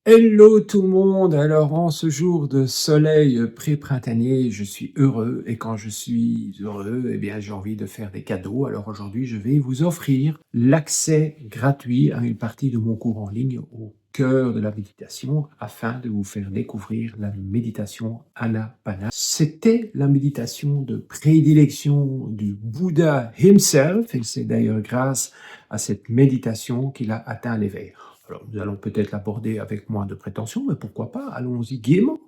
Hello tout le monde! Alors en ce jour de soleil pré-printanier, je suis heureux et quand je suis heureux, eh bien j'ai envie de faire des cadeaux. Alors aujourd'hui, je vais vous offrir l'accès gratuit à une partie de mon cours en ligne au cœur de la méditation afin de vous faire découvrir la méditation Anapana. C'était la méditation de prédilection du Bouddha himself et c'est d'ailleurs grâce à cette méditation qu'il a atteint l'éveil. Alors, nous allons peut-être l'aborder avec moins de prétention, mais pourquoi pas, allons-y gaiement.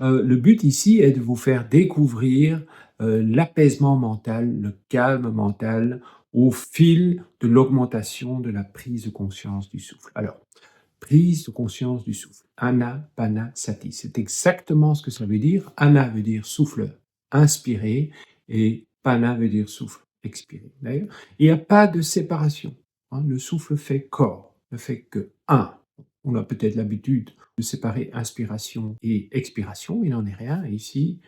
Le but ici est de vous faire découvrir l'apaisement mental, le calme mental au fil de l'augmentation de la prise de conscience du souffle. Alors, prise de conscience du souffle, Anapanasati, c'est exactement ce que ça veut dire. Ana veut dire souffle inspiré et Pana veut dire souffle expiré. D'ailleurs, il n'y a pas de séparation. Le souffle fait corps, ne fait que un. On a peut-être l'habitude de séparer inspiration et expiration, il n'en est rien. Ici,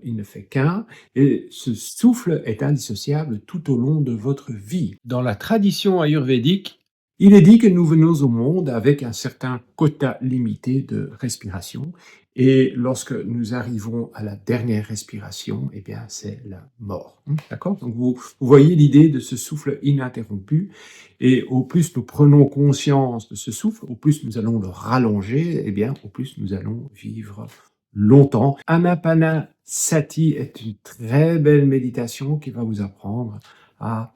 il ne fait qu'un. Et ce souffle est indissociable tout au long de votre vie. Dans la tradition ayurvédique, il est dit que nous venons au monde avec un certain quota limité de respiration et lorsque nous arrivons à la dernière respiration, eh bien, c'est la mort. D'accord? Donc, vous voyez l'idée de ce souffle ininterrompu et au plus nous prenons conscience de ce souffle, au plus nous allons le rallonger, eh bien, au plus nous allons vivre longtemps. Anapanasati est une très belle méditation qui va vous apprendre à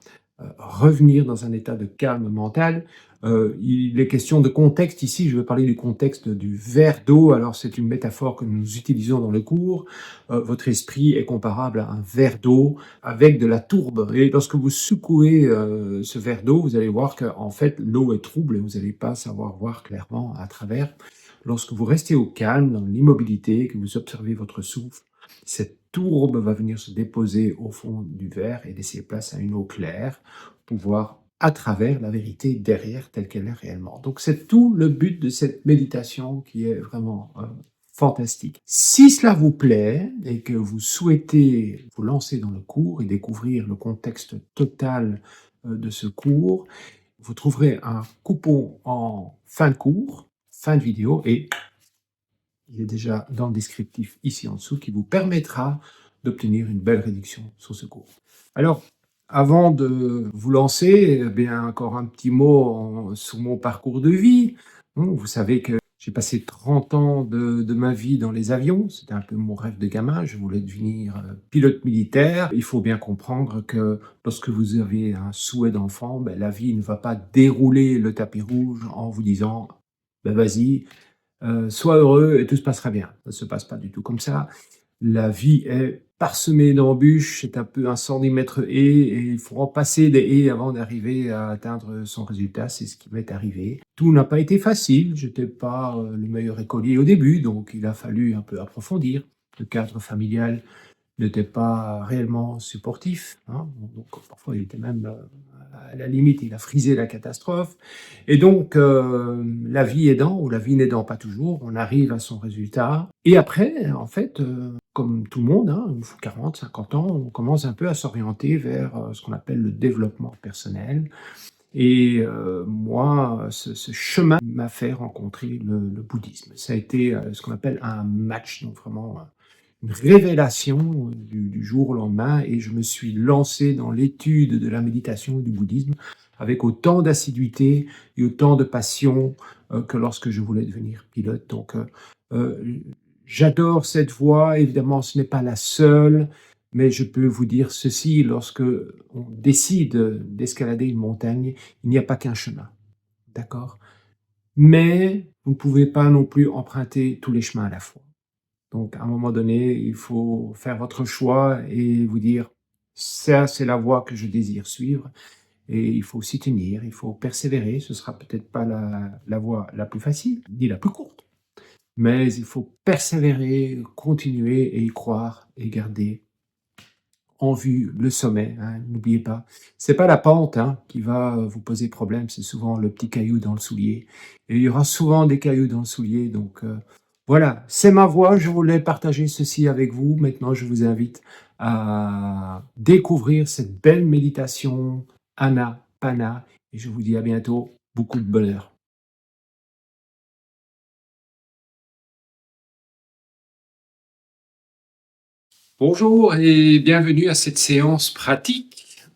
revenir dans un état de calme mental. Il est question de contexte ici, je vais parler du contexte du verre d'eau. Alors c'est une métaphore que nous utilisons dans le cours. Votre esprit est comparable à un verre d'eau avec de la tourbe. Et lorsque vous secouez ce verre d'eau, vous allez voir qu'en fait l'eau est trouble et vous n'allez pas savoir voir clairement à travers. Lorsque vous restez au calme, dans l'immobilité, que vous observez votre souffle, cette tourbe va venir se déposer au fond du verre et laisser place à une eau claire pour voir à travers la vérité derrière telle qu'elle est réellement. Donc c'est tout le but de cette méditation qui est vraiment fantastique. Si cela vous plaît et que vous souhaitez vous lancer dans le cours et découvrir le contexte total de ce cours, vous trouverez un coupon en fin de cours, fin de vidéo et il est déjà dans le descriptif ici en dessous qui vous permettra d'obtenir une belle réduction sur ce cours. Alors, avant de vous lancer, eh bien encore un petit mot sur mon parcours de vie. Vous savez que j'ai passé 30 ans de ma vie dans les avions. C'était un peu mon rêve de gamin. Je voulais devenir pilote militaire. Il faut bien comprendre que lorsque vous avez un souhait d'enfant, ben, la vie ne va pas dérouler le tapis rouge en vous disant ben, vas-y, sois heureux et tout se passera bien. Ça ne se passe pas du tout comme ça. La vie est parsemée d'embûches, c'est un peu un 110 mètres haie et il faut en passer des haies avant d'arriver à atteindre son résultat. C'est ce qui m'est arrivé. Tout n'a pas été facile. J'étais pas le meilleur écolier au début, donc il a fallu un peu approfondir. Le cadre familial n'était pas réellement supportif. Donc parfois il était même à la limite, il a frisé la catastrophe. Et donc la vie aidant, ou la vie n'aidant pas toujours, on arrive à son résultat. Et après, en fait, comme tout le monde, une fois 40, 50 ans, on commence un peu à s'orienter vers ce qu'on appelle le développement personnel. Et moi, ce chemin m'a fait rencontrer le bouddhisme. Ça a été ce qu'on appelle un match, donc vraiment une révélation du jour au lendemain et je me suis lancé dans l'étude de la méditation et du bouddhisme avec autant d'assiduité et autant de passion que lorsque je voulais devenir pilote. Donc, j'adore cette voie. Évidemment, ce n'est pas la seule, mais je peux vous dire ceci, lorsque on décide d'escalader une montagne, il n'y a pas qu'un chemin, d'accord? Mais vous ne pouvez pas non plus emprunter tous les chemins à la fois. Donc, à un moment donné, il faut faire votre choix et vous dire: «Ça, c'est la voie que je désire suivre» et il faut s'y tenir, il faut persévérer. Ce sera peut-être pas la voie la plus facile, ni la plus courte, mais il faut persévérer, continuer et y croire et garder en vue le sommet, n'oubliez pas. C'est pas la pente, qui va vous poser problème, c'est souvent le petit caillou dans le soulier et il y aura souvent des cailloux dans le soulier donc voilà, c'est ma voix, je voulais partager ceci avec vous. Maintenant, je vous invite à découvrir cette belle méditation Anapana et je vous dis à bientôt. Beaucoup de bonheur. Bonjour et bienvenue à cette séance pratique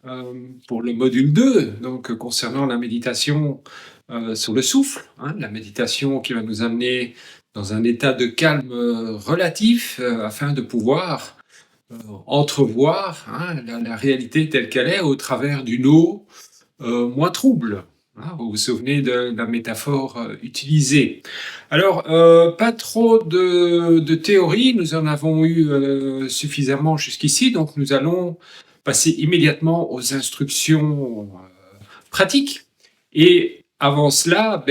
pour le module 2, donc concernant la méditation sur le souffle, hein, la méditation qui va nous amener dans un état de calme relatif afin de pouvoir entrevoir, hein, la réalité telle qu'elle est au travers d'une eau moins trouble, hein. Vous vous souvenez de la métaphore utilisée. Alors, pas trop de théorie, nous en avons eu suffisamment jusqu'ici, donc nous allons passer immédiatement aux instructions pratiques. Et avant cela,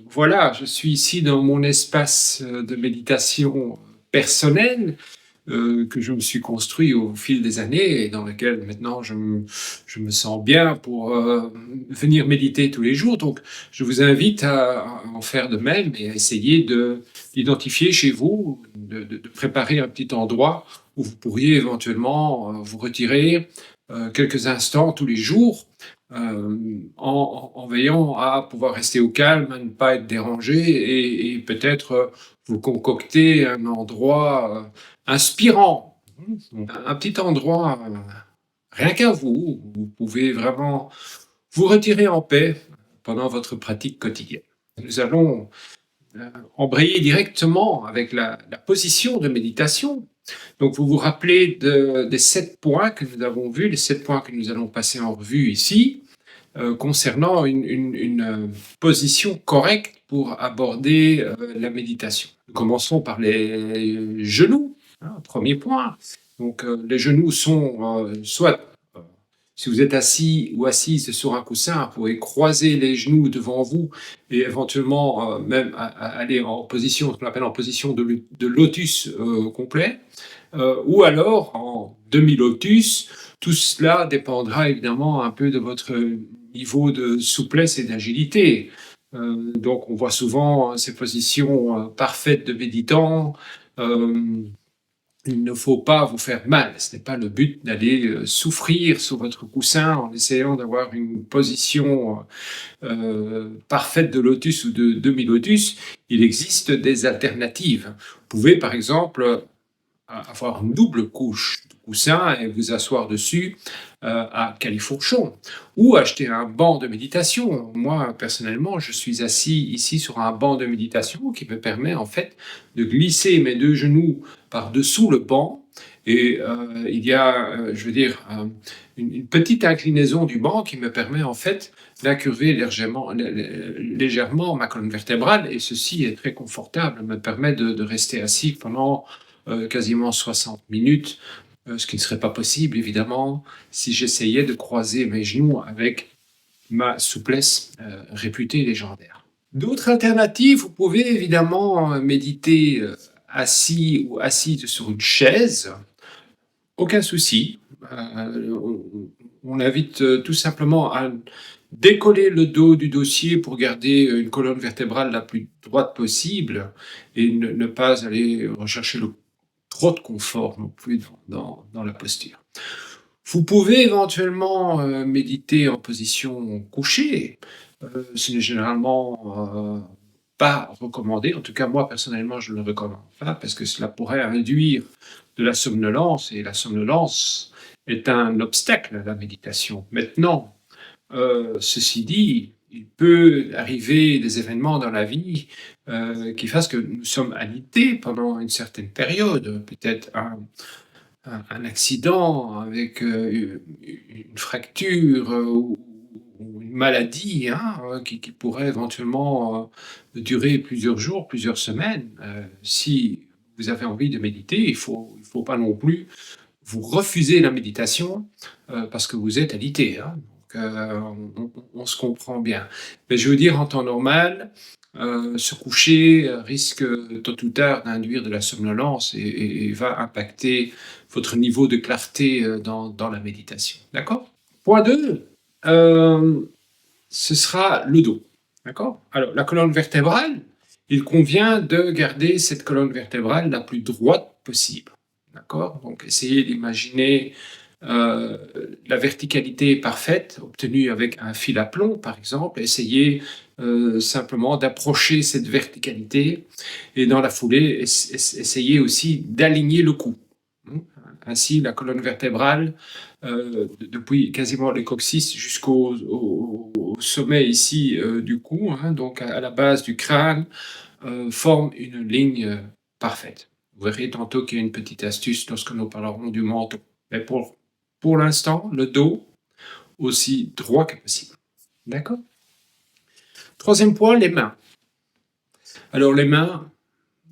voilà, je suis ici dans mon espace de méditation personnel que je me suis construit au fil des années et dans lequel maintenant je me sens bien pour venir méditer tous les jours. Donc, je vous invite à en faire de même et à essayer d'identifier chez vous, de préparer un petit endroit où vous pourriez éventuellement vous retirer quelques instants tous les jours en veillant à pouvoir rester au calme, à ne pas être dérangé et peut-être vous concocter un endroit inspirant, un petit endroit rien qu'à vous, où vous pouvez vraiment vous retirer en paix pendant votre pratique quotidienne. Nous allons embrayer directement avec la position de méditation. Donc vous vous rappelez des 7 points que nous avons vus, les 7 points que nous allons passer en revue ici, concernant une position correcte pour aborder la méditation. Nous commençons par les genoux, hein, premier point. Donc les genoux sont soit si vous êtes assis ou assise sur un coussin, vous pouvez croiser les genoux devant vous et éventuellement même aller en position, ce qu'on appelle en position de lotus complet, ou alors en demi-lotus. Tout cela dépendra évidemment un peu de votre niveau de souplesse et d'agilité. Donc on voit souvent ces positions parfaites de méditant. Il ne faut pas vous faire mal. Ce n'est pas le but d'aller souffrir sur votre coussin en essayant d'avoir une position parfaite de lotus ou de demi-lotus. Il existe des alternatives. Vous pouvez par exemple avoir une double couche de coussin et vous asseoir dessus à califourchon, ou acheter un banc de méditation. Moi, personnellement, je suis assis ici sur un banc de méditation qui me permet en fait de glisser mes 2 genoux par-dessous le banc et il y a, je veux dire, une petite inclinaison du banc qui me permet en fait d'incurver légèrement ma colonne vertébrale et ceci est très confortable, me permet de rester assis pendant quasiment 60 minutes, ce qui ne serait pas possible évidemment si j'essayais de croiser mes genoux avec ma souplesse réputée légendaire. D'autres alternatives, vous pouvez évidemment méditer assis ou assise sur une chaise, aucun souci. On invite tout simplement à décoller le dos du dossier pour garder une colonne vertébrale la plus droite possible et ne pas aller rechercher trop de confort non plus dans la posture. Vous pouvez éventuellement méditer en position couchée. Ce n'est généralement pas recommandé. En tout cas, moi, personnellement, je ne le recommande pas parce que cela pourrait induire de la somnolence et la somnolence est un obstacle à la méditation. Maintenant, ceci dit, il peut arriver des événements dans la vie qui fassent que nous sommes alités pendant une certaine période, peut-être un accident avec une fracture ou une maladie hein, qui pourrait éventuellement durer plusieurs jours, plusieurs semaines. Si vous avez envie de méditer, il faut pas non plus vous refuser la méditation parce que vous êtes alité. Hein. On se comprend bien. Mais je veux dire, en temps normal, se coucher risque tôt ou tard d'induire de la somnolence et va impacter votre niveau de clarté dans la méditation. D'accord? Point 2, ce sera le dos. D'accord? Alors, la colonne vertébrale, il convient de garder cette colonne vertébrale la plus droite possible. D'accord? Donc, essayez d'imaginer la verticalité parfaite obtenue avec un fil à plomb, par exemple. Essayez simplement d'approcher cette verticalité et dans la foulée, essayer aussi d'aligner le cou. Mmh. Ainsi, la colonne vertébrale, depuis quasiment le coccyx jusqu'au sommet ici du cou, hein, donc à la base du crâne, forme une ligne parfaite. Vous verrez tantôt qu'il y a une petite astuce lorsque nous parlerons du menton. Mais pour l'instant, le dos aussi droit que possible. D'accord? Troisième point, les mains. Alors les mains,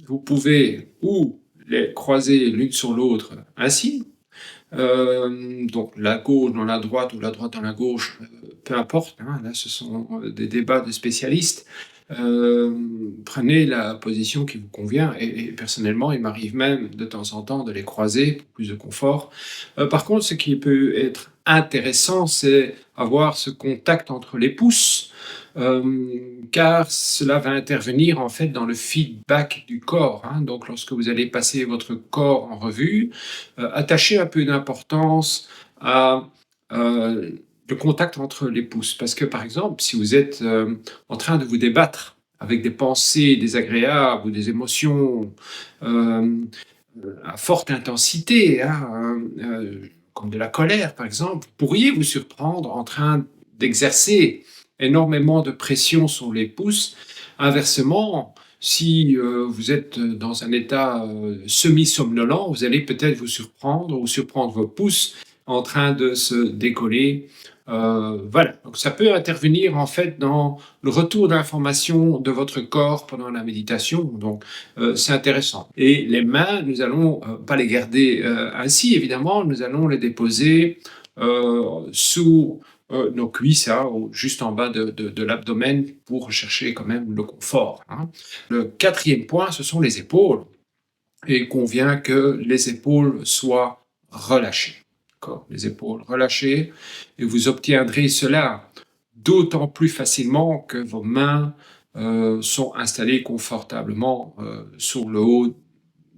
vous pouvez ou les croiser l'une sur l'autre ainsi, donc la gauche dans la droite ou la droite dans la gauche, peu importe, hein, là ce sont des débats de spécialistes. Prenez la position qui vous convient et personnellement, il m'arrive même de temps en temps de les croiser pour plus de confort. Par contre, ce qui peut être intéressant, c'est avoir ce contact entre les pouces, car cela va intervenir en fait dans le feedback du corps, hein. Donc lorsque vous allez passer votre corps en revue, attachez un peu d'importance à, le contact entre les pouces. Parce que par exemple, si vous êtes, en train de vous débattre avec des pensées désagréables ou des émotions, hem, à forte intensité, hein, comme de la colère par exemple, vous pourriez vous surprendre en train d'exercer énormément de pression sur les pouces. Inversement, si, vous êtes dans un état, semi-somnolent, vous allez peut-être vous surprendre ou surprendre vos pouces en train de se décoller. Voilà, donc ça peut intervenir en fait dans le retour d'informations de votre corps pendant la méditation, donc c'est intéressant. Et les mains, nous allons pas les garder ainsi, évidemment, nous allons les déposer sous nos cuisses, hein, ou juste en bas de l'abdomen pour rechercher quand même le confort, hein. Le quatrième point, ce sont les épaules. Et il convient que les épaules soient relâchées. D'accord? Les épaules relâchées, et vous obtiendrez cela d'autant plus facilement que vos mains sont installées confortablement sur le haut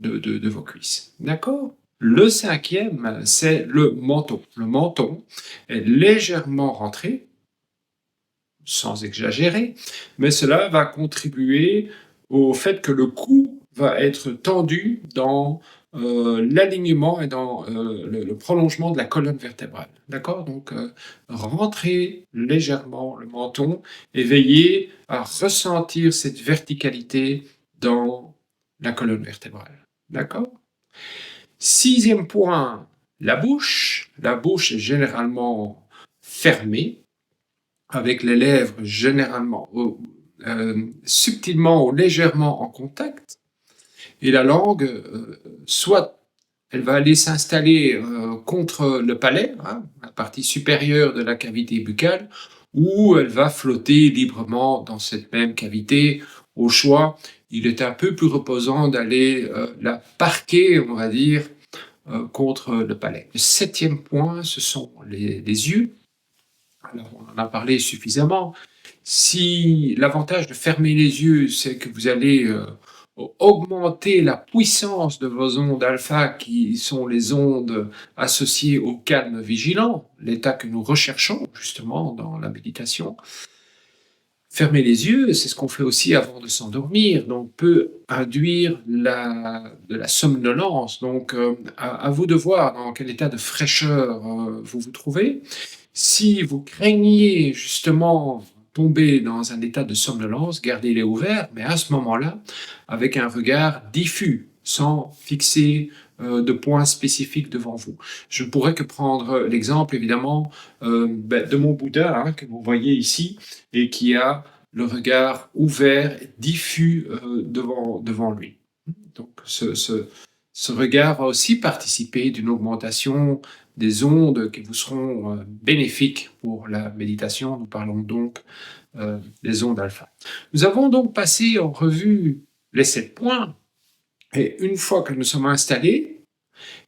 de vos cuisses. D'accord? Le cinquième, c'est le menton. Le menton est légèrement rentré, sans exagérer, mais cela va contribuer au fait que le cou va être tendu dans l'alignement et dans le prolongement de la colonne vertébrale. D'accord? Donc, rentrez légèrement le menton et veillez à ressentir cette verticalité dans la colonne vertébrale. D'accord? Sixième point, la bouche. La bouche est généralement fermée, avec les lèvres généralement subtilement ou légèrement en contact, et la langue, soit elle va aller s'installer contre le palais, hein, la partie supérieure de la cavité buccale, ou elle va flotter librement dans cette même cavité. Au choix, il est un peu plus reposant d'aller la parquer, on va dire, contre le palais. Le septième point, ce sont les yeux. Alors, on en a parlé suffisamment. Si l'avantage de fermer les yeux, c'est que vous allez augmenter la puissance de vos ondes alpha, qui sont les ondes associées au calme vigilant, l'état que nous recherchons justement dans la méditation. Fermer les yeux, c'est ce qu'on fait aussi avant de s'endormir, donc peut induire de la somnolence. Donc, à vous de voir dans quel état de fraîcheur vous vous trouvez. Si vous craignez justement tomber dans un état de somnolence, gardez-les ouverts, mais à ce moment-là, avec un regard diffus, sans fixer de points spécifiques devant vous. Je ne pourrais que prendre l'exemple, évidemment, de mon Bouddha, hein, que vous voyez ici, et qui a le regard ouvert, diffus devant lui. Donc ce regard va aussi participer d'une augmentation des ondes qui vous seront bénéfiques pour la méditation. Nous parlons donc des ondes alpha. Nous avons donc passé en revue les 7 points, et une fois que nous sommes installés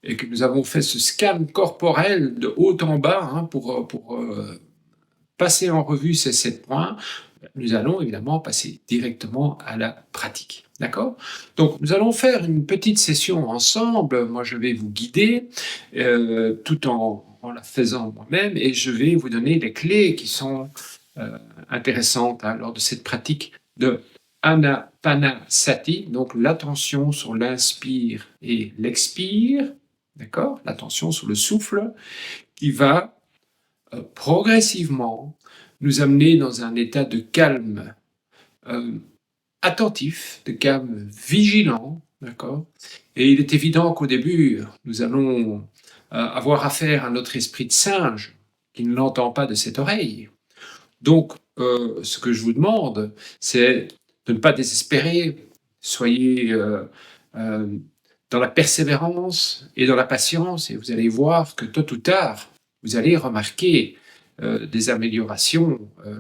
et que nous avons fait ce scan corporel de haut en bas, hein, pour passer en revue ces 7 points, nous allons évidemment passer directement à la pratique. D'accord? Donc, nous allons faire une petite session ensemble. Moi, je vais vous guider tout en la faisant moi-même, et je vais vous donner les clés qui sont intéressante hein, lors de cette pratique de Anapanasati, donc l'attention sur l'inspire et l'expire, d'accord? L'attention sur le souffle qui va progressivement nous amener dans un état de calme euh, attentif, de calme vigilant, d'accord? Et il est évident qu'au début, nous allons avoir affaire à notre esprit de singe qui ne l'entend pas de cette oreille. Donc, ce que je vous demande, c'est de ne pas désespérer. Soyez euh, dans la persévérance et dans la patience, et vous allez voir que tôt ou tard, vous allez remarquer des améliorations,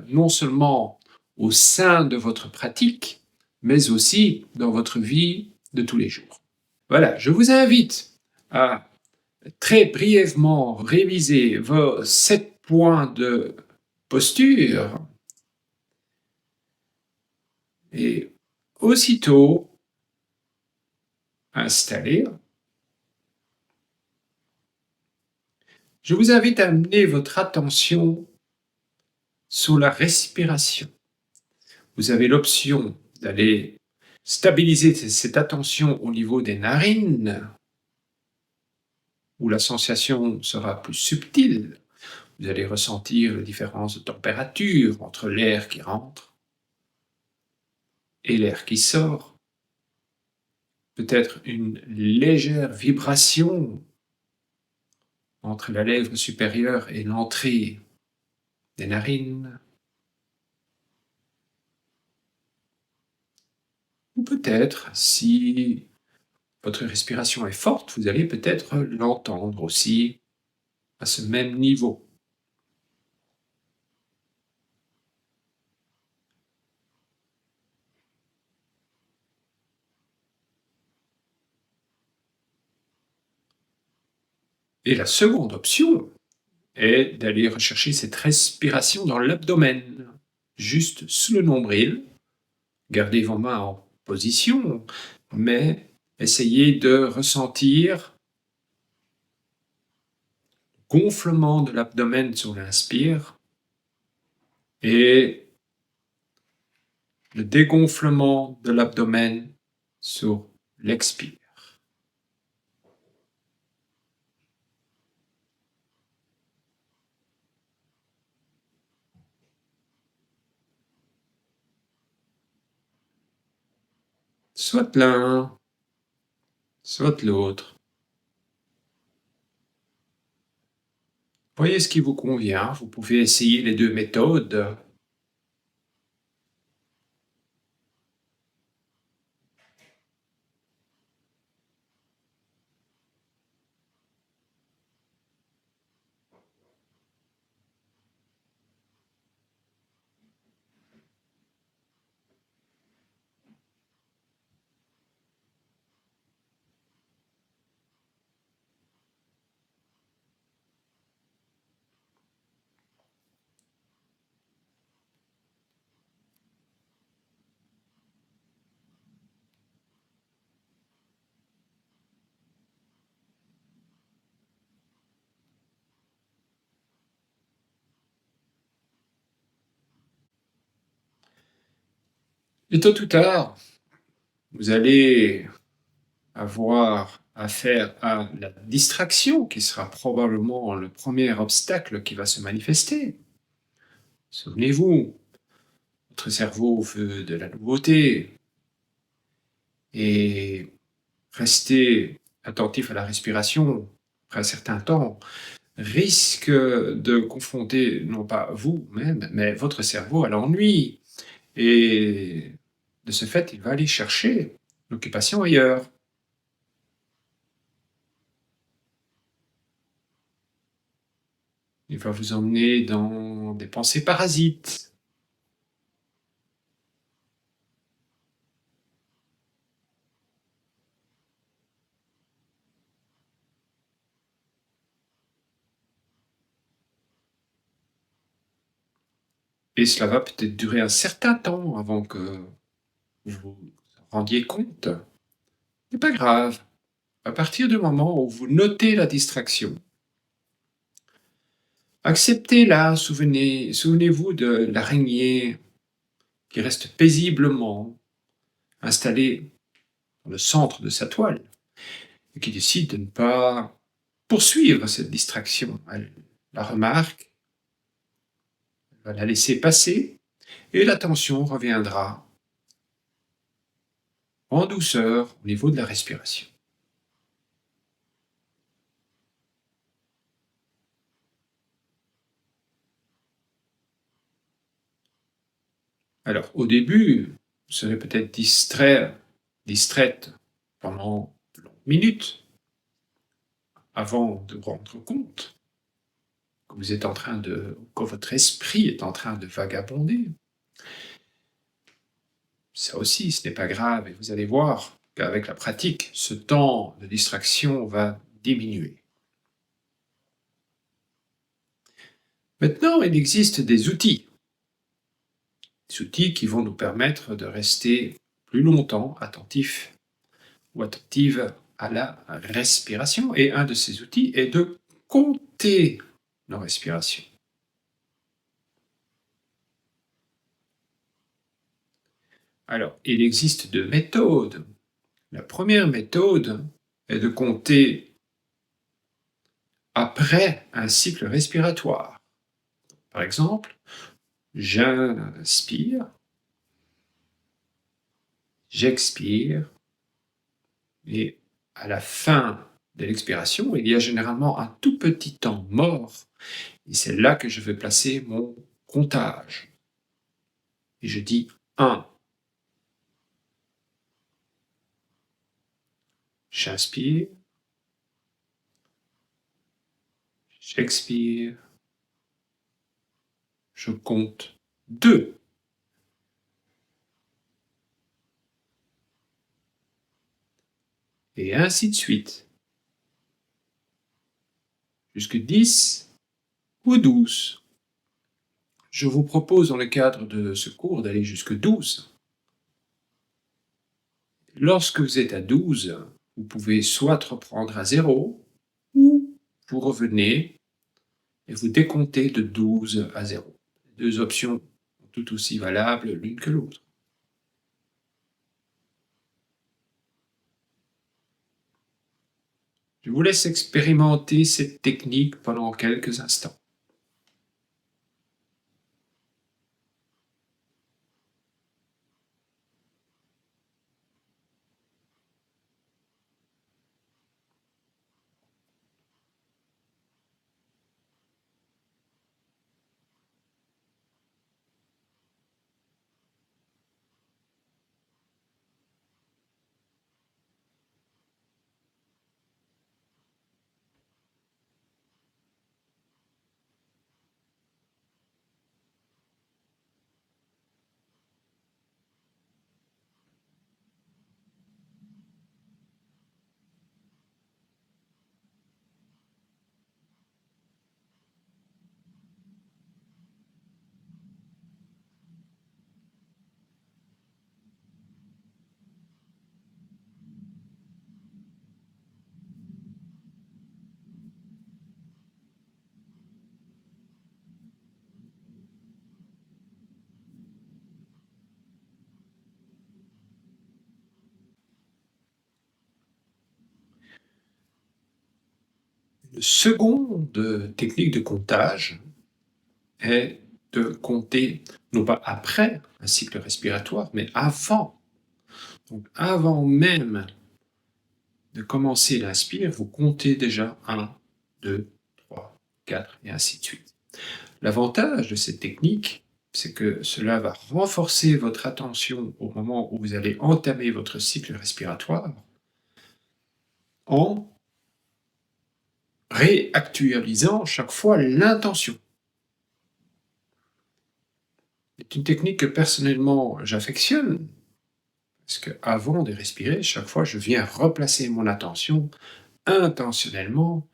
non seulement au sein de votre pratique, mais aussi dans votre vie de tous les jours. Voilà, je vous invite à très brièvement réviser vos 7 points de posture et aussitôt installé, je vous invite à amener votre attention sur la respiration. Vous avez l'option d'aller stabiliser cette attention au niveau des narines, où la sensation sera plus subtile. Vous allez ressentir la différence de température entre l'air qui rentre et l'air qui sort. Peut-être une légère vibration entre la lèvre supérieure et l'entrée des narines. Ou peut-être, si votre respiration est forte, vous allez peut-être l'entendre aussi à ce même niveau. Et la seconde option est d'aller rechercher cette respiration dans l'abdomen, juste sous le nombril. Gardez vos mains en position, mais essayez de ressentir le gonflement de l'abdomen sur l'inspire et le dégonflement de l'abdomen sur l'expire. Soit l'un, soit l'autre. Voyez ce qui vous convient. Vous pouvez essayer les deux méthodes. Et tôt ou tard, vous allez avoir affaire à la distraction qui sera probablement le premier obstacle qui va se manifester. Souvenez-vous, votre cerveau veut de la nouveauté et rester attentif à la respiration après un certain temps risque de confronter non pas vous-même, mais votre cerveau à l'ennui. Et de ce fait, il va aller chercher l'occupation ailleurs. Il va vous emmener dans des pensées parasites. Et cela va peut-être durer un certain temps avant que vous vous rendiez compte. C'est pas grave. À partir du moment où vous notez la distraction, Acceptez-la, souvenez-vous de l'araignée qui reste paisiblement installée dans le centre de sa toile et qui décide de ne pas poursuivre cette distraction. Elle la remarque, elle va la laisser passer et l'attention reviendra en douceur au niveau de la respiration. Alors, au début, vous serez peut-être distraite pendant de longues minutes avant de vous rendre compte que que votre esprit est en train de vagabonder. Ça aussi, ce n'est pas grave et vous allez voir qu'avec la pratique, ce temps de distraction va diminuer. Maintenant, il existe des outils qui vont nous permettre de rester plus longtemps attentifs ou attentives à la respiration. Et un de ces outils est de compter nos respirations. Alors, il existe deux méthodes. La première méthode est de compter après un cycle respiratoire. Par exemple, j'inspire, j'expire, et à la fin de l'expiration, il y a généralement un tout petit temps mort, et c'est là que je vais placer mon comptage. Et je dis 1. J'inspire, j'expire, je compte 2. Et ainsi de suite. Jusque 10 ou 12. Je vous propose dans le cadre de ce cours d'aller jusque 12. Lorsque vous êtes à 12, vous pouvez soit reprendre à 0, ou vous revenez et vous décomptez de 12 à 0. Les deux options sont tout aussi valables l'une que l'autre. Je vous laisse expérimenter cette technique pendant quelques instants. Une seconde technique de comptage est de compter, non pas après un cycle respiratoire, mais avant. Donc avant même de commencer l'inspire, vous comptez déjà 1, 2, 3, 4 et ainsi de suite. L'avantage de cette technique, c'est que cela va renforcer votre attention au moment où vous allez entamer votre cycle respiratoire en réactualisant chaque fois l'intention. C'est une technique que personnellement j'affectionne, parce qu'avant de respirer, chaque fois je viens replacer mon attention intentionnellement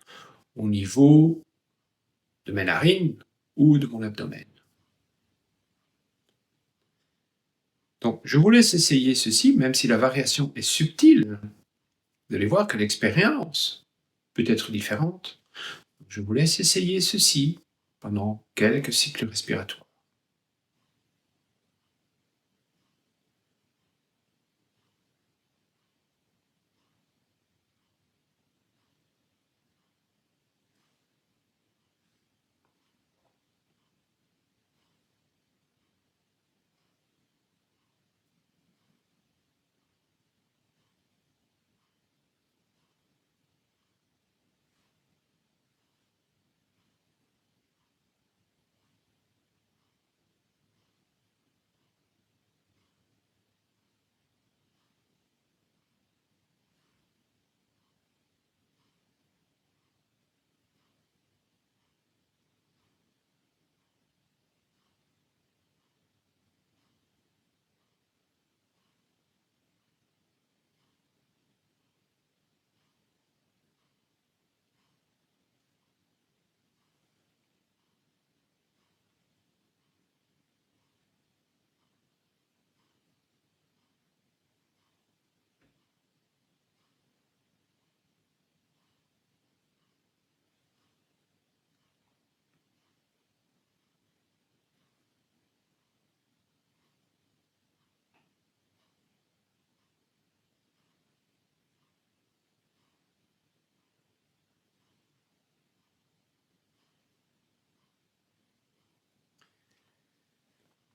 au niveau de mes narines ou de mon abdomen. Donc je vous laisse essayer ceci, même si la variation est subtile. Vous allez voir que l'expérience peut être différente. Je vous laisse essayer ceci pendant quelques cycles respiratoires.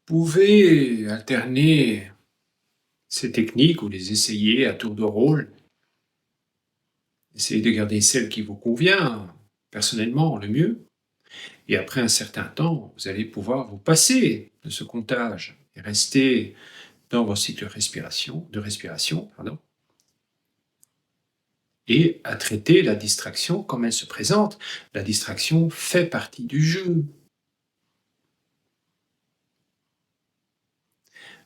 Vous pouvez alterner ces techniques ou les essayer à tour de rôle. Essayez de garder celle qui vous convient, personnellement, le mieux. Et après un certain temps, vous allez pouvoir vous passer de ce comptage et rester dans vos cycles de respiration, pardon, et à traiter la distraction comme elle se présente. La distraction fait partie du jeu.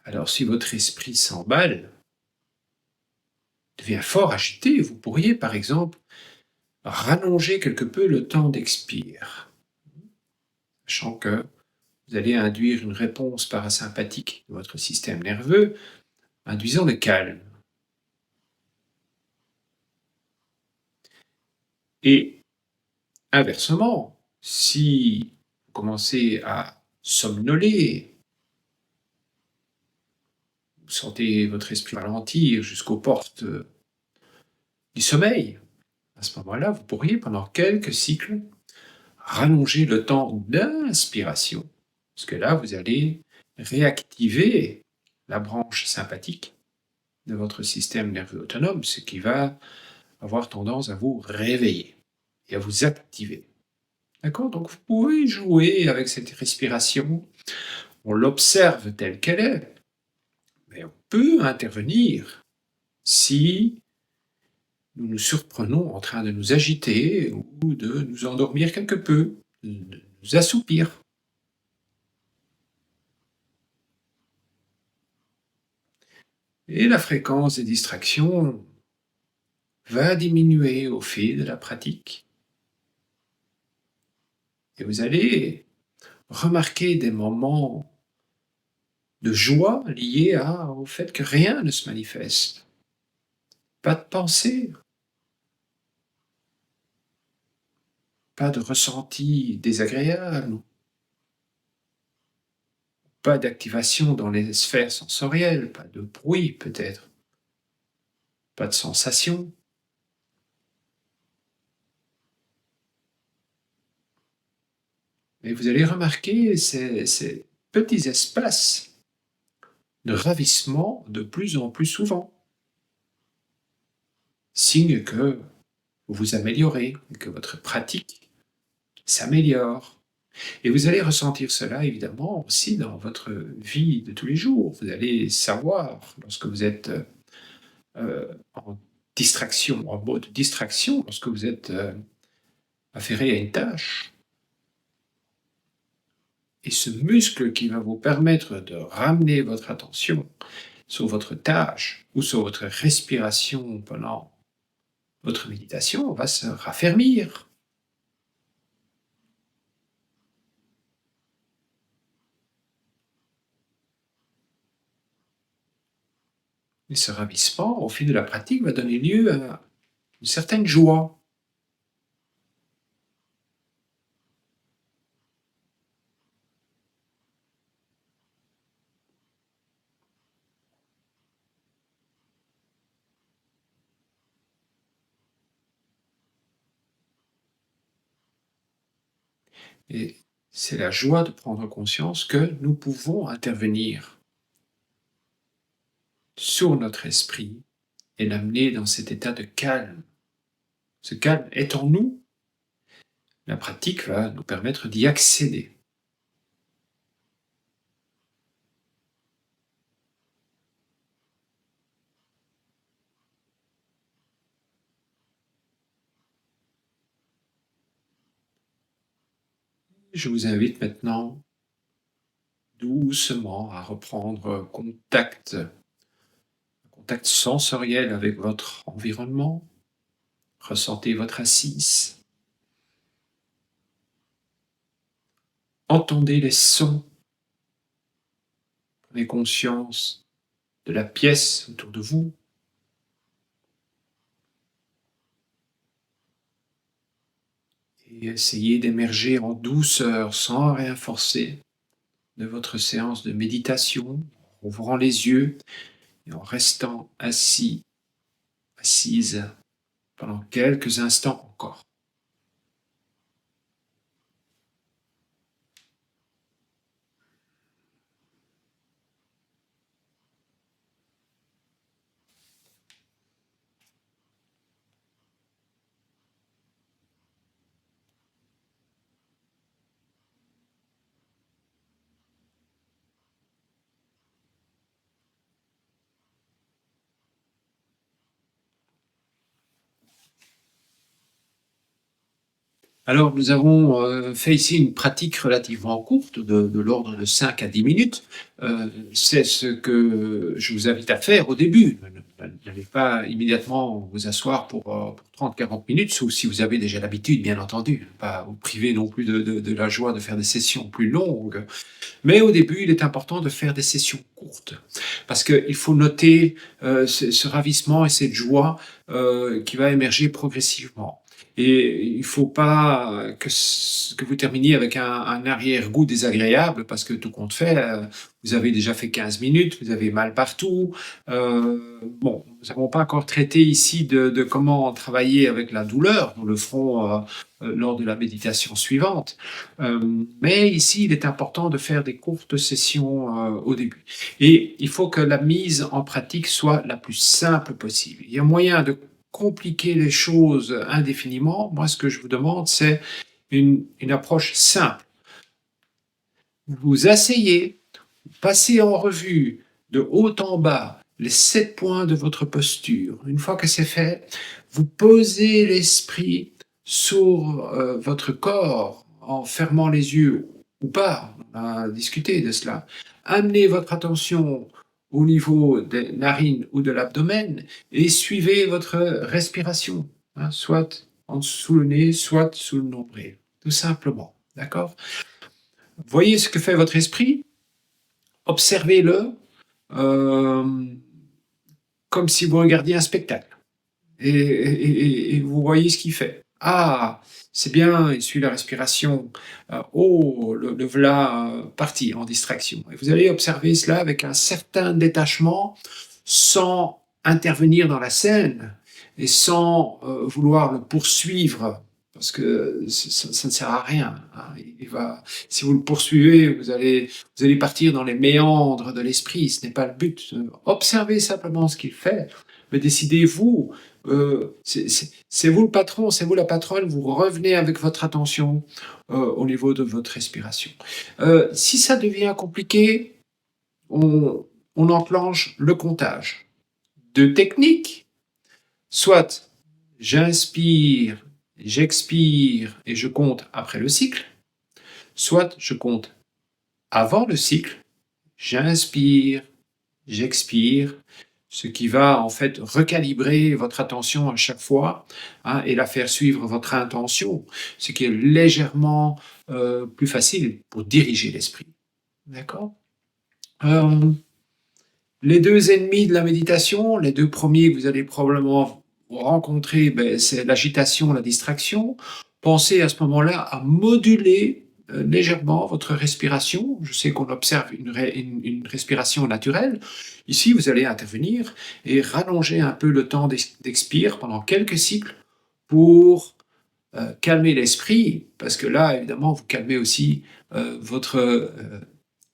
Alors si votre esprit s'emballe, devient fort agité, vous pourriez par exemple rallonger quelque peu le temps d'expire, sachant que vous allez induire une réponse parasympathique de votre système nerveux, induisant le calme. Et inversement, si vous commencez à somnoler, vous sentez votre esprit ralentir jusqu'aux portes du sommeil, à ce moment-là, vous pourriez, pendant quelques cycles, rallonger le temps d'inspiration, parce que là, vous allez réactiver la branche sympathique de votre système nerveux autonome, ce qui va avoir tendance à vous réveiller et à vous activer. D'accord? Donc vous pouvez jouer avec cette respiration, on l'observe telle qu'elle est, mais on peut intervenir si nous nous surprenons en train de nous agiter ou de nous endormir quelque peu, de nous assoupir. Et la fréquence des distractions va diminuer au fil de la pratique. Et vous allez remarquer des moments de joie liés au fait que rien ne se manifeste. Pas de pensée, pas de ressenti désagréable, pas d'activation dans les sphères sensorielles, pas de bruit peut-être, pas de sensation. Mais vous allez remarquer ces petits espaces de ravissement de plus en plus souvent, signe que vous vous améliorez, que votre pratique s'améliore. Et vous allez ressentir cela évidemment aussi dans votre vie de tous les jours. Vous allez savoir, lorsque vous êtes en distraction, en mode distraction, lorsque vous êtes affairé à une tâche, et ce muscle qui va vous permettre de ramener votre attention sur votre tâche ou sur votre respiration pendant votre méditation va se raffermir. Et ce ravissement, au fil de la pratique, va donner lieu à une certaine joie. Et c'est la joie de prendre conscience que nous pouvons intervenir sur notre esprit et l'amener dans cet état de calme. Ce calme est en nous. La pratique va nous permettre d'y accéder. Je vous invite maintenant doucement à reprendre contact sensoriel avec votre environnement. Ressentez votre assise. Entendez les sons. Prenez conscience de la pièce autour de vous. Et essayez d'émerger en douceur, sans rien forcer, de votre séance de méditation, en ouvrant les yeux et en restant assise pendant quelques instants encore. Alors, nous avons fait ici une pratique relativement courte, de l'ordre de 5 à 10 minutes. C'est ce que je vous invite à faire au début. N'allez pas immédiatement vous asseoir pour 30-40 minutes, sauf si vous avez déjà l'habitude, bien entendu. Pas vous priver non plus de la joie de faire des sessions plus longues. Mais au début, il est important de faire des sessions courtes, parce qu'il faut noter ce ravissement et cette joie qui va émerger progressivement. Et il ne faut pas que vous terminiez avec un arrière-goût désagréable, parce que tout compte fait, vous avez déjà fait 15 minutes, vous avez mal partout. Bon, nous n'avons pas encore traité ici de comment travailler avec la douleur, nous le ferons lors de la méditation suivante. Mais ici, il est important de faire des courtes sessions au début. Et il faut que la mise en pratique soit la plus simple possible. Il y a moyen de compliquer les choses indéfiniment. Moi, ce que je vous demande, c'est une approche simple. Vous vous asseyez, vous passez en revue de haut en bas les 7 points de votre posture. Une fois que c'est fait, vous posez l'esprit sur votre corps en fermant les yeux ou pas, on a discuté de cela. Amenez votre attention au niveau des narines ou de l'abdomen et suivez votre respiration, hein, soit en dessous le nez, soit sous le nombril, tout simplement, d'accord? Voyez ce que fait votre esprit, observez-le comme si vous regardiez un spectacle. Et vous voyez ce qu'il fait. Ah, c'est bien, il suit la respiration. Oh, le voilà parti en distraction. Et vous allez observer cela avec un certain détachement, sans intervenir dans la scène et sans vouloir le poursuivre, parce que ça ne sert à rien, hein. Si vous le poursuivez, vous allez partir dans les méandres de l'esprit, ce n'est pas le but. Observez simplement ce qu'il fait, mais décidez-vous. C'est vous le patron, c'est vous la patronne, vous revenez avec votre attention au niveau de votre respiration. Si ça devient compliqué, on enclenche le comptage. 2 techniques, soit j'inspire, j'expire et je compte après le cycle, soit je compte avant le cycle, j'inspire, j'expire, ce qui va en fait recalibrer votre attention à chaque fois, hein, et la faire suivre votre intention, ce qui est légèrement plus facile pour diriger l'esprit. D'accord? Les 2 ennemis de la méditation, les 2 premiers que vous allez probablement rencontrer, c'est l'agitation, la distraction. Pensez à ce moment-là à moduler légèrement votre respiration. Je sais qu'on observe une respiration naturelle. Ici, vous allez intervenir et rallonger un peu le temps d'expire pendant quelques cycles pour calmer l'esprit, parce que là, évidemment, vous calmez aussi votre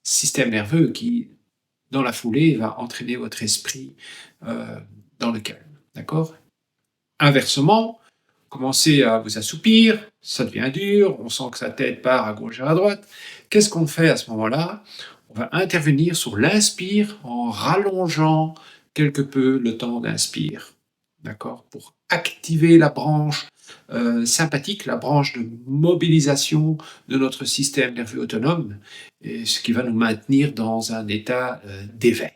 système nerveux qui, dans la foulée, va entraîner votre esprit euh, dans le calme. D'accord? Inversement, commencez à vous assoupir, ça devient dur, on sent que sa tête part à gauche et à droite. Qu'est-ce qu'on fait à ce moment-là? On va intervenir sur l'inspire en rallongeant quelque peu le temps d'inspire, d'accord? Pour activer la branche sympathique, la branche de mobilisation de notre système nerveux autonome, et ce qui va nous maintenir dans un état d'éveil.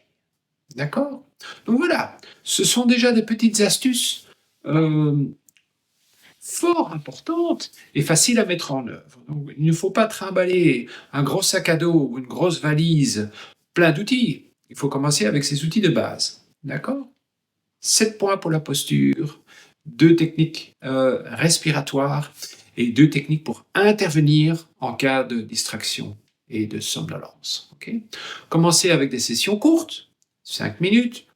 D'accord? Donc voilà, ce sont déjà des petites astuces euh, fort importante et facile à mettre en œuvre. Donc, il ne faut pas trimballer un gros sac à dos ou une grosse valise plein d'outils. Il faut commencer avec ces outils de base. D'accord? 7 points pour la posture, 2 techniques respiratoires et 2 techniques pour intervenir en cas de distraction et de somnolence. Okay? Commencez avec des sessions courtes, 5 minutes,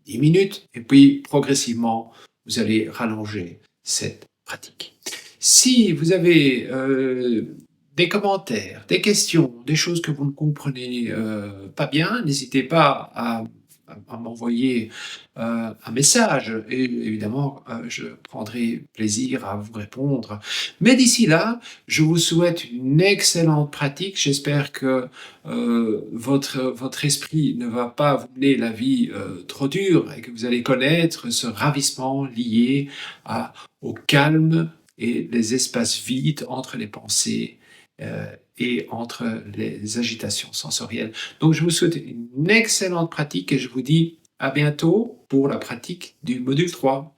10 minutes, et puis progressivement, vous allez rallonger cette pratique. Si vous avez des commentaires, des questions, des choses que vous ne comprenez pas bien, n'hésitez pas à m'envoyer un message et évidemment je prendrai plaisir à vous répondre. Mais d'ici là, je vous souhaite une excellente pratique. J'espère que votre esprit ne va pas vous mener la vie trop dure et que vous allez connaître ce ravissement lié au calme et les espaces vides entre les pensées et entre les agitations sensorielles. Donc je vous souhaite une excellente pratique et je vous dis à bientôt pour la pratique du module 3.